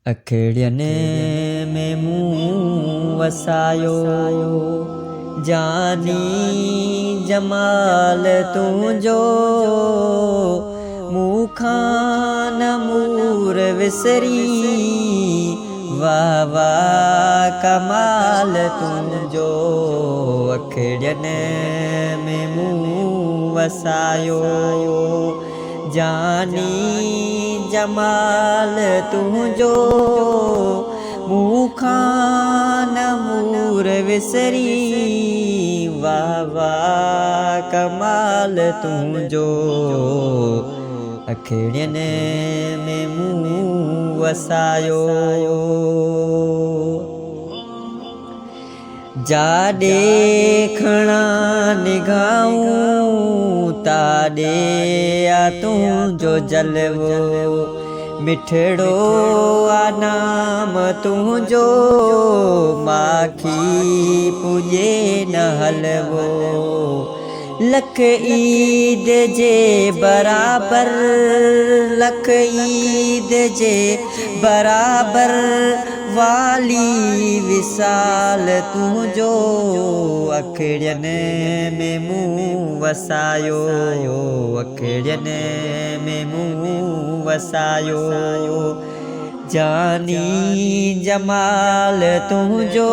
अखिड़ियनि में मूं वसायो जानी जमाल तुंहिंजो मूंखां न मूर विसरी वाह वाह कमाल तुंहिंजो अखिड़ियनि में मूं वसायो जानी जमाल तुंहिंजो मूंखां न मूर विसरी वाह वाह कमाल तुंहिंजो अखिड़ियनि में मूं वसायो जाॾे खणा निगाहूं ताॾे आ तुंहिंजो जलवो मिठड़ो आ नाम तुंहिंजो माखी पुॼे न हलवो लख ईद जे बराबर लख ईद जे बराबर वाली विसाल तुंहिंजो अखिड़ियनि में मूं वसायो अखिड़ियनि में मूं वसायो जानी जमाल तुंहिंजो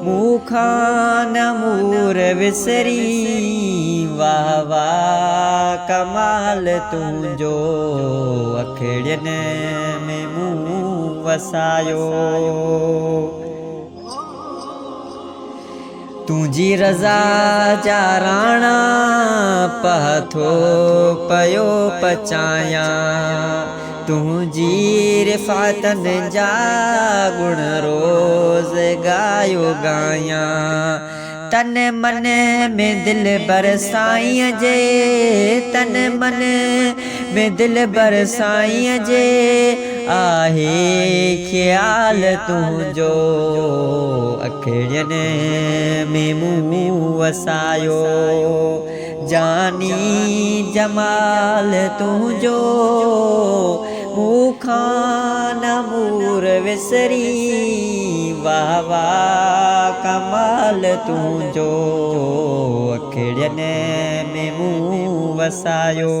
मूंखां न मूर विसरी वाह वाह कमाल तुंहिंजो अखिड़ियनि में मूं वसायो तुंहिंजी रज़ा जा राणा पथो पयो पचायां तुंहिंजी रिफ़ातनि जा गुण रोज़ गायो गायां तन मन में दिल बरसाईं जे तन मन में दिल बरसाईं जे आहे ख्याल तुंहिंजो अखिड़ियनि में मूं वसायो जानी जमाल तुंहिंजो मूंखां न मूर विसरी वाह वाह कमाल तुंहिंजो अखिड़ियनि में मूं वसायो।